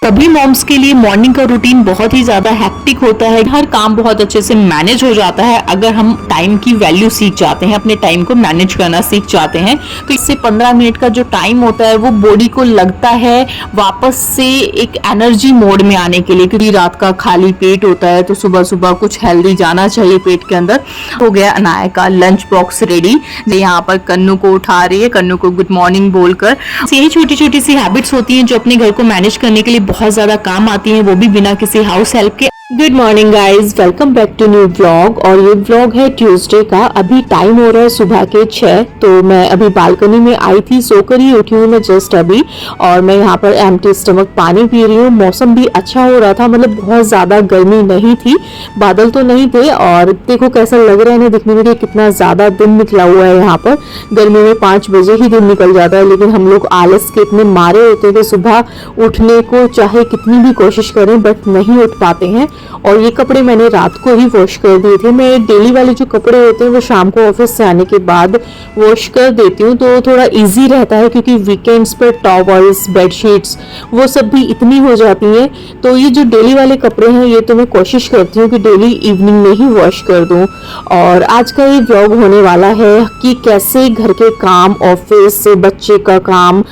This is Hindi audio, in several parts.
सभी मॉम्स के लिए मॉर्निंग का रूटीन बहुत ही ज्यादा हेक्टिक होता है। हर काम बहुत अच्छे से मैनेज हो जाता है अगर हम टाइम की वैल्यू सीख जाते हैं, अपने टाइम को मैनेज करना सीख जाते हैं। तो इससे 15 मिनट का जो टाइम होता है वो बॉडी को लगता है वापस से एक एनर्जी मोड में आने के लिए, क्योंकि रात का खाली पेट होता है तो सुबह सुबह कुछ हेल्दी जाना चाहिए पेट के अंदर। हो गया अनाया का लंच बॉक्स रेडी। यहाँ पर कन्नू को उठा रही है, कन्नू को गुड मॉर्निंग बोलकर। यही छोटी छोटी सी हैबिट्स होती हैं जो अपने घर को मैनेज करने के लिए बहुत ज्यादा काम आती हैं, वो भी बिना किसी हाउस हेल्प के। Good morning guys, welcome back to new vlog. और ये व्लॉग है ट्यूसडे का। अभी टाइम हो रहा है सुबह के 6। तो मैं अभी बालकनी में आई थी, सोकर ही उठी हूँ मैं जस्ट अभी। और मैं यहाँ पर एम्प्टी स्टमक पानी पी रही हूँ। मौसम भी अच्छा हो रहा था, मतलब बहुत ज्यादा गर्मी नहीं थी, बादल तो नहीं थे। और देखो कैसा लग रहा है ना दिखने में कि कितना ज्यादा दिन निकला हुआ है। यहाँ पर गर्मी में 5 बजे ही दिन निकल जाता है, लेकिन हम लोग आलस के इतने मारे होते हैं कि सुबह उठने को चाहे कितनी भी कोशिश करें बट नहीं उठ पाते हैं। और ये कपड़े मैंने रात को ही वॉश कर दिए थे। मैं डेली वाले जो कपड़े होते हैं वो शाम को ऑफिस से आने के बाद वॉश कर देती हूँ, तो थोड़ा इजी रहता है, क्योंकि वीकेंड्स पर टॉवल्स, बेडशीट्स वो सब भी इतनी हो जाती हैं। तो ये जो डेली वाले कपड़े हैं ये तो मैं कोशिश करती हूँ कि डेली इवनिंग में ही वॉश कर दूँ। और आज का ये व्लॉग होने वाला है कि कैसे घर के काम, ऑफिस से बच्चे का काम,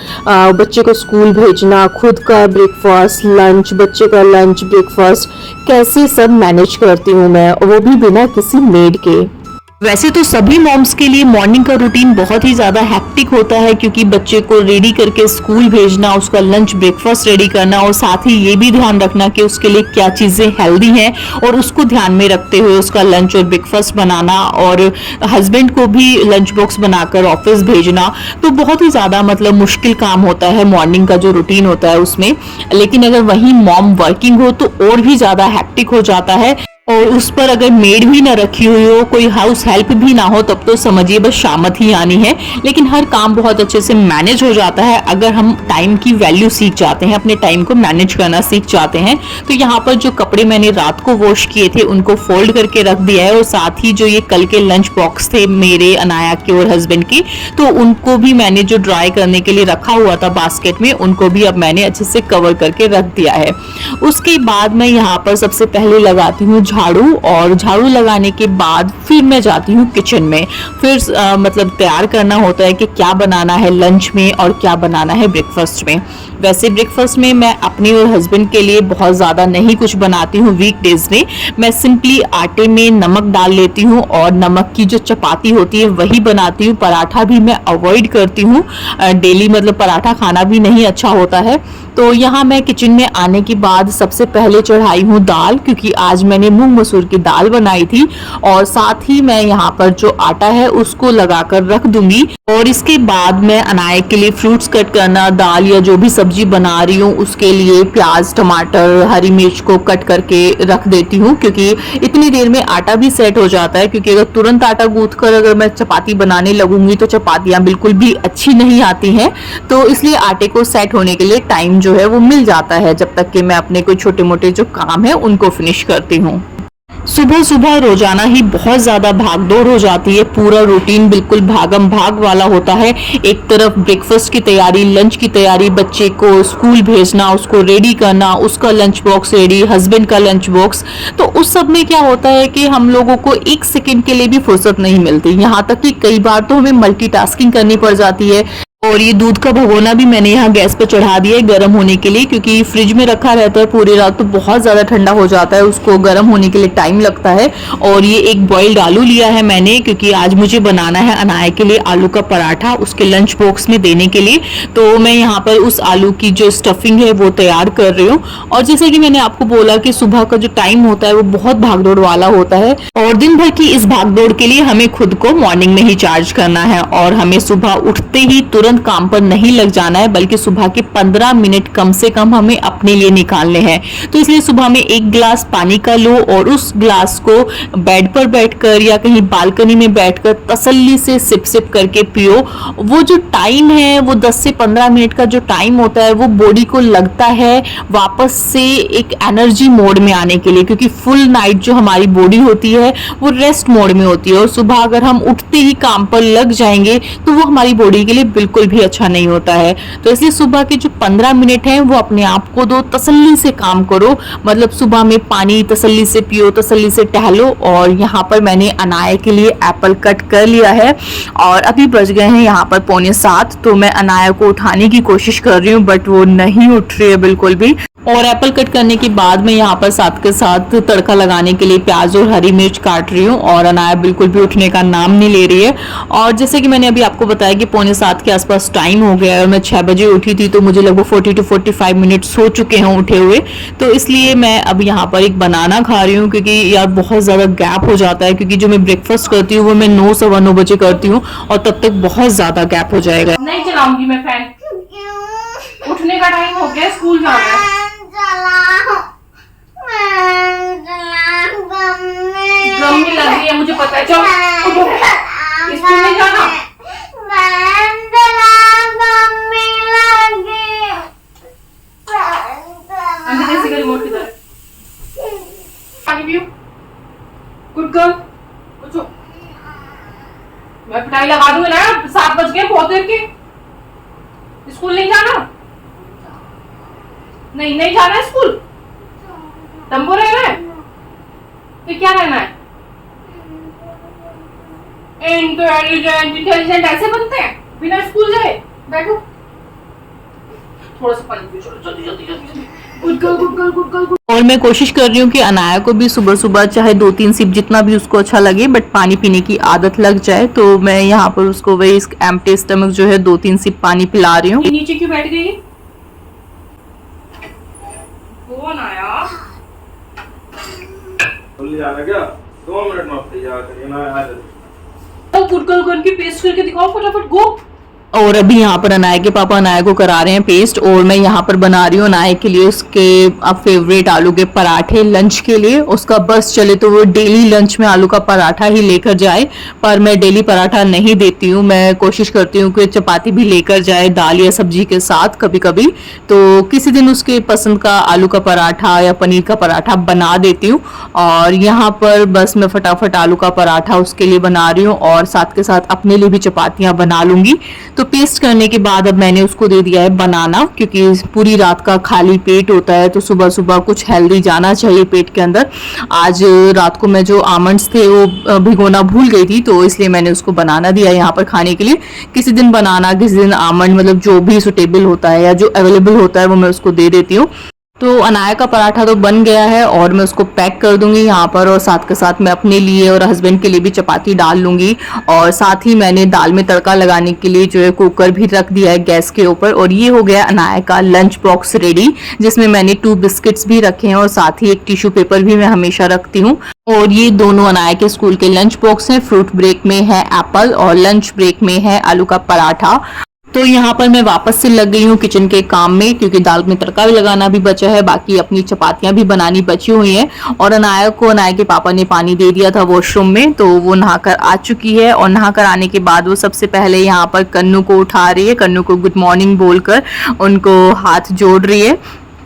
बच्चे को स्कूल भेजना, खुद का ब्रेकफास्ट, लंच, बच्चे का लंच, ब्रेकफास्ट, कैसे सब मैनेज करती हूँ मैं, वो भी बिना किसी मेड के। वैसे तो सभी मॉम्स के लिए मॉर्निंग का रूटीन बहुत ही ज्यादा हेक्टिक होता है, क्योंकि बच्चे को रेडी करके स्कूल भेजना, उसका लंच ब्रेकफास्ट रेडी करना, और साथ ही ये भी ध्यान रखना कि उसके लिए क्या चीजें हेल्दी हैं और उसको ध्यान में रखते हुए उसका लंच और ब्रेकफास्ट बनाना, और हस्बैंड को भी लंच बॉक्स बनाकर ऑफिस भेजना। तो बहुत ही ज्यादा मतलब मुश्किल काम होता है मॉर्निंग का जो रूटीन होता है उसमें। लेकिन अगर वही मॉम वर्किंग हो तो और भी ज्यादा हेक्टिक हो जाता है। और उस पर अगर मेड भी ना रखी हुई हो, कोई हाउस हेल्प भी ना हो, तब तो समझिए बस शामत ही आनी है। लेकिन हर काम बहुत अच्छे से मैनेज हो जाता है अगर हम टाइम की वैल्यू सीख जाते हैं, अपने टाइम को मैनेज करना सीख जाते हैं। तो यहाँ पर जो कपड़े मैंने रात को वॉश किए थे उनको फोल्ड करके रख दिया है, और साथ ही जो ये कल के लंच बॉक्स थे मेरे, अनाया के और हस्बैंड के, तो उनको भी मैंने जो ड्राई करने के लिए रखा हुआ था बास्केट में, उनको भी अब मैंने अच्छे से कवर करके रख दिया है। उसके बाद मैं यहाँ पर सबसे पहले लगाती हूँ झाड़ू, और झाड़ू लगाने के बाद फिर मैं जाती हूँ किचन में। फिर मतलब तैयार करना होता है कि क्या बनाना है लंच में और क्या बनाना है ब्रेकफास्ट में। वैसे ब्रेकफास्ट में मैं अपने और हस्बैंड के लिए बहुत ज़्यादा नहीं कुछ बनाती हूँ वीकडेज में। मैं सिंपली आटे में नमक डाल लेती हूँ और नमक की जो चपाती होती है वही बनाती हूँ। पराठा भी मैं अवॉइड करती हूँ डेली, मतलब पराठा खाना भी नहीं अच्छा होता है। तो यहाँ मैं किचन में आने के बाद सबसे पहले चढ़ाई हूँ दाल, क्योंकि आज मैंने मूंग मसूर की दाल बनाई थी। और साथ ही मैं यहाँ पर जो आटा है उसको लगाकर रख दूंगी। और इसके बाद मैं अनाया के लिए फ्रूट्स कट करना, दाल या जो भी सब्जी बना रही हूँ उसके लिए प्याज, टमाटर, हरी मिर्च को कट करके रख देती हूँ, क्योंकि इतनी देर में आटा भी सेट हो जाता है। क्योंकि अगर तुरंत आटा गूंथ कर अगर मैं चपाती बनाने लगूंगी तो चपातियाँ बिल्कुल भी अच्छी नहीं आती हैं। तो इसलिए आटे को सेट होने के लिए टाइम जो है वो मिल जाता है, जब तक कि मैं अपने कोई छोटे मोटे जो काम है उनको फिनिश करती हूँ। सुबह सुबह रोजाना ही बहुत ज्यादा भागदौड़ हो जाती है, पूरा रूटीन बिल्कुल भागम भाग वाला होता है। एक तरफ ब्रेकफास्ट की तैयारी, लंच की तैयारी, बच्चे को स्कूल भेजना, उसको रेडी करना, उसका लंच बॉक्स रेडी, हस्बैंड का लंच बॉक्स। तो उस सब में क्या होता है कि हम लोगों को एक सेकंड के लिए भी फुर्सत नहीं मिलती। यहाँ तक कि कई बार तो हमें मल्टीटास्किंग करनी पड़ जाती है। और ये दूध का भगोना भी मैंने यहाँ गैस पे चढ़ा दिया है गर्म होने के लिए, क्योंकि फ्रिज में रखा रहता है पूरी रात तो बहुत ज़्यादा ठंडा हो जाता है, उसको गर्म होने के लिए टाइम लगता है। और ये एक बॉइल्ड आलू लिया है मैंने, क्योंकि आज मुझे बनाना है अनाया के लिए आलू का पराठा उसके लंच बॉक्स में देने के लिए। तो मैं यहाँ पर उस आलू की जो स्टफिंग है वो तैयार कर रही हूँ। और जैसे कि मैंने आपको बोला कि सुबह का जो टाइम होता है वो बहुत भागदौड़ वाला होता है, और दिन भर की इस भागदौड़ के लिए हमें खुद को मॉर्निंग में ही चार्ज करना है। और हमें सुबह उठते ही तुरंत काम पर नहीं लग जाना है, बल्कि सुबह के 15 मिनट कम से कम हमें अपने लिए निकालने हैं। तो इसलिए सुबह में 1 गिलास पानी का लो और उस गिलास को बेड पर बैठकर या कहीं बालकनी में बैठकर तसल्ली से सिप सिप करके पियो। वो जो टाइम है वो 10 से 15 मिनट का जो टाइम होता है वो बॉडी को लगता है वापस से एक एनर्जी मोड में आने के लिए, क्योंकि फुल नाइट जो हमारी बॉडी होती है वो रेस्ट मोड में होती है। और सुबह अगर हम उठते ही काम पर लग जाएंगे तो वो हमारी बॉडी के लिए बिल्कुल बिल्कुल भी अच्छा नहीं होता है। तो इसलिए सुबह के जो 15 मिनट हैं वो अपने आप को दो, तसल्ली से काम करो, मतलब सुबह में पानी तसल्ली से पियो, तसल्ली से टहलो। और यहाँ पर मैंने अनाया के लिए एप्पल कट कर लिया है और अभी बज गए हैं यहाँ पर 6:45। तो मैं अनाया को उठाने की कोशिश कर रही हूँ बट वो नहीं उठ रही है बिल्कुल भी। और एप्पल कट करने के बाद मैं यहाँ पर साथ के साथ तड़का लगाने के लिए प्याज और हरी मिर्च काट रही हूँ और अनाया बिल्कुल भी उठने का नाम नहीं ले रही है। और जैसे कि मैंने अभी आपको बताया कि 6:45 के आसपास टाइम हो गया है और मैं 6 बजे उठी थी, तो मुझे लगभग 40 to 45 मिनट हो चुके हैं उठे हुए। तो इसलिए मैं अब यहाँ पर एक बनाना खा रही हूँ, क्योंकि यार बहुत ज़्यादा गैप हो जाता है, क्योंकि जो मैं ब्रेकफास्ट करती हूँ वो मैं 9 सवा 9 बजे करती हूँ और तब तक बहुत ज़्यादा गैप हो जाएगा। नहीं चलाऊंगी मैं फैन, उठने का टाइम हो गया, स्कूल जाना है। गम्मी लग रही है मुझे पता है, चलो स्कूल नहीं जाना। अंदर का रिमोट किधर है? पानी पियो, गुड गर्ल। कुछ मैं पिटाई लगा दूंगी ना, 7 बज गए बहुत देर के। स्कूल नहीं जाना? नहीं जाना है स्कूल? तंबू रहना है? फिर क्या रहना है? इंटेलिजेंट ऐसे बनते हैं बिना स्कूल जाए? बैठो, थोड़ा सा पानी पियो, चलो जल्दी जल्दी जल्दी। Good girl good girl good girl. और मैं कोशिश कर रही हूँ कि अनाया को भी सुबह सुबह चाहे 2-3 सिप जितना भी उसको अच्छा लगे बट पानी पीने की आदत लग जाए। तो मैं यहाँ पर उसको वही एम्प्टी स्टमक जो है 2-3 सिप पानी पिला रही हूँ। नीचे क्यों बैठ गई? कौन आया? जल्दी आना क्या? 2 मिनट में आप तैयार करिए ना, आ जाओ। तो गुड गर्ल करके पेस्ट करके दिखाओ फटाफट, गो। और अभी यहाँ पर अनाया के पापा अनाया को करा रहे हैं पेस्ट और मैं यहाँ पर बना रही हूँ अनाया के लिए उसके अब फेवरेट आलू के पराठे लंच के लिए। उसका बस चले तो वो डेली लंच में आलू का पराठा ही लेकर जाए, पर मैं डेली पराठा नहीं देती हूँ। मैं कोशिश करती हूँ कि चपाती भी लेकर जाए दाल या सब्जी के साथ कभी कभी। तो किसी दिन उसके पसंद का आलू का पराठा या पनीर का पराठा बना देती हूँ। और यहाँ पर बस मैं फटाफट आलू का पराठा उसके लिए बना रही हूँ और साथ के साथ अपने लिए भी चपातियाँ बना लूंगी। तो पेस्ट करने के बाद अब मैंने उसको दे दिया है बनाना, क्योंकि पूरी रात का खाली पेट होता है तो सुबह सुबह कुछ हेल्दी जाना चाहिए पेट के अंदर। आज रात को मैं जो आमंड्स थे वो भिगोना भूल गई थी, तो इसलिए मैंने उसको बनाना दिया यहाँ पर खाने के लिए। किसी दिन बनाना किसी दिन आमंड, मतलब जो भी सुटेबल होता है या जो अवेलेबल होता है वो मैं उसको दे देती हूँ। तो अनाया का पराठा तो बन गया है और मैं उसको पैक कर दूंगी यहाँ पर, और साथ के साथ मैं अपने लिए और हस्बैंड के लिए भी चपाती डाल लूंगी। और साथ ही मैंने दाल में तड़का लगाने के लिए जो है कुकर भी रख दिया है गैस के ऊपर। और ये हो गया अनाया का लंच बॉक्स रेडी, जिसमें मैंने 2 बिस्किट्स भी रखे हैं और साथ ही एक टिश्यू पेपर भी मैं हमेशा रखती हूँ। और ये दोनों अनाया के स्कूल के लंच बॉक्स हैं। फ्रूट ब्रेक में है एप्पल और लंच ब्रेक में है आलू का पराठा। तो यहाँ पर मैं वापस से लग गई हूँ किचन के काम में, क्योंकि दाल में तड़का भी लगाना भी बचा है, बाकी अपनी चपातियां भी बनानी बची हुई हैं। और अनाया को अनाया के पापा ने पानी दे दिया था वॉशरूम में, तो वो नहाकर आ चुकी है। और नहाकर आने के बाद वो सबसे पहले यहाँ पर कन्नू को उठा रही है, कन्नू को गुड मॉर्निंग बोलकर उनको हाथ जोड़ रही है।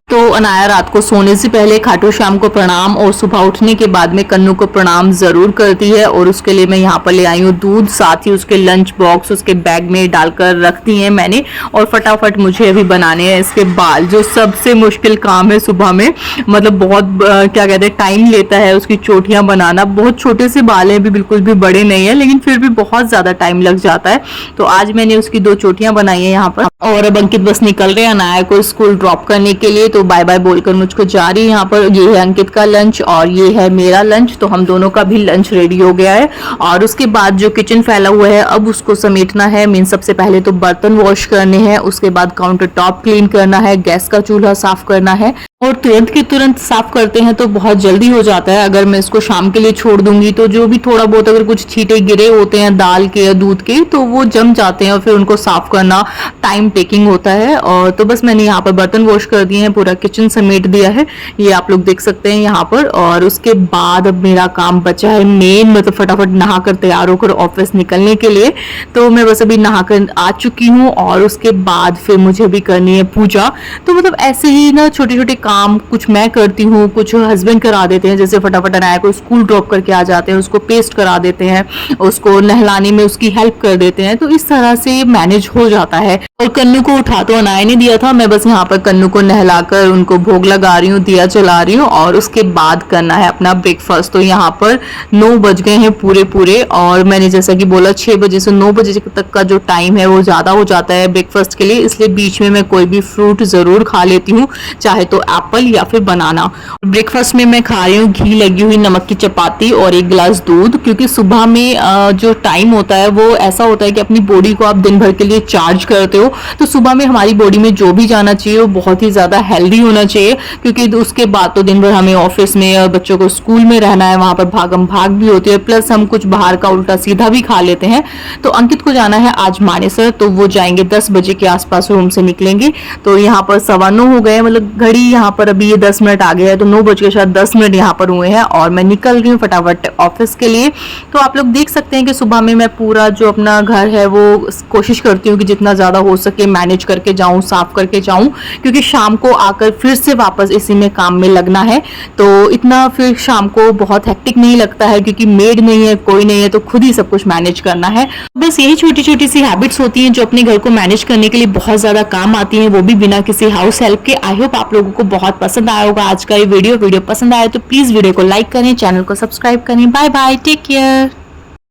तो अनाया रात को सोने से पहले खाटू श्याम को प्रणाम और सुबह उठने के बाद में कन्नू को प्रणाम जरूर करती है। और उसके लिए मैं यहाँ पर ले आई हूँ दूध, साथ ही उसके लंच बॉक्स उसके बैग में डालकर रख दिए हैं मैंने। और फटाफट मुझे अभी बनाने हैं इसके बाल, जो सबसे मुश्किल काम है सुबह में, मतलब बहुत क्या कहते हैं टाइम लेता है उसकी चोटियां बनाना। बहुत छोटे से बाल हैं, भी बिल्कुल भी बड़े नहीं है, लेकिन फिर भी बहुत ज्यादा टाइम लग जाता है। तो आज मैंने उसकी 2 चोटियां बनाई है यहाँ पर। और अब अंकित बस निकल रहे हैं अनाया को स्कूल ड्रॉप करने के लिए, तो बाय बाय बोलकर मुझको जा रही है। यहाँ पर ये है अंकित का लंच और ये है मेरा लंच, तो हम दोनों का भी लंच रेडी हो गया है। और उसके बाद जो किचन फैला हुआ है अब उसको समेटना है। मीन सबसे पहले तो बर्तन वॉश करने हैं, उसके बाद काउंटर टॉप क्लीन करना है, गैस का चूल्हा साफ करना है। और तुरंत के तुरंत साफ करते हैं तो बहुत जल्दी हो जाता है। अगर मैं इसको शाम के लिए छोड़ दूंगी तो जो भी थोड़ा बहुत अगर कुछ छींटे गिरे होते हैं दाल के या दूध के तो वो जम जाते हैं और फिर उनको साफ करना टाइम टेकिंग होता है। और तो बस मैंने यहाँ पर बर्तन वॉश कर दिए हैं, पूरा किचन समेट दिया है, ये आप लोग देख सकते हैं यहाँ पर। और उसके बाद अब मेरा काम बचा है मेन, मतलब फटाफट नहाकर तैयार होकर ऑफिस निकलने के लिए। तो मैं बस अभी नहाकर आ चुकी हूँ और उसके बाद फिर मुझे भी करनी है पूजा। तो मतलब ऐसे ही ना छोटे छोटे काम कुछ मैं करती हूँ, कुछ हस्बैंड करा देते हैं, जैसे फटाफट अनाया को स्कूल ड्रॉप करके आ जाते हैं, उसको पेस्ट करा देते हैं, उसको नहलाने में उसकी हेल्प कर देते हैं, तो इस तरह से मैनेज हो जाता है। और कन्नू को उठा तो अनाया ने दिया था, मैं बस यहाँ पर कन्नू को नहलाकर उनको भोग लगा रही हूँ, दिया जला रही हूँ और उसके बाद करना है अपना ब्रेकफास्ट। तो यहाँ पर 9 बज गए हैं पूरे और मैंने जैसा कि बोला 6 बजे से 9 बजे तक का जो टाइम है वो ज़्यादा हो जाता है ब्रेकफास्ट के लिए, इसलिए बीच में मैं कोई भी फ्रूट ज़रूर खा लेती हूँ, चाहे तो एप्पल या फिर बनाना। ब्रेकफास्ट में मैं खा रही हूँ घी लगी हुई नमक की चपाती और 1 गिलास दूध, क्योंकि सुबह में जो टाइम होता है वो ऐसा होता है कि अपनी बॉडी को आप दिन भर के लिए चार्ज करते हो, तो सुबह में हमारी बॉडी में जो भी जाना चाहिए वो बहुत ही ज़्यादा हेल्दी होना चाहिए, क्योंकि उसके बाद तो दिन भर हमें ऑफिस में और बच्चों को स्कूल में रहना है, वहाँ पर भागम भाग भी होती है, प्लस हम कुछ बाहर का उल्टा सीधा भी खा लेते हैं। तो अंकित को जाना है आज मानेसर, तो वो जाएंगे 10 बजे के आसपास रूम से निकलेंगे। तो यहाँ पर 9:15 हो गए, मतलब घड़ी यहाँ पर अभी ये 10 मिनट आ गया है, तो 9 बज के शायद 10 मिनट यहाँ पर हुए हैं और मैं निकल रही हूँ फटाफट ऑफिस के लिए। तो आप लोग देख सकते हैं कि सुबह में मैं पूरा जो अपना घर है वो कोशिश करती हूँ कि जितना ज़्यादा हो सके मैनेज करके जाऊँ, साफ करके जाऊँ, क्योंकि शाम को आकर फिर से वापस इसी में काम में लगना है। तो इतना फिर शाम को बहुत हेक्टिक नहीं लगता है, क्योंकि मेड नहीं है, कोई नहीं है, तो खुद ही सब कुछ मैनेज करना है। बस यही छोटी छोटी सी हैबिट्स होती हैं जो अपने घर को मैनेज करने के लिए बहुत ज़्यादा काम आती हैं, वो भी बिना किसी हाउस हेल्प के। आई होप आप लोगों को बहुत पसंद आया होगा आज का ये वीडियो पसंद आया तो प्लीज़ वीडियो को लाइक करें, चैनल को सब्सक्राइब करें। Bye bye, take care.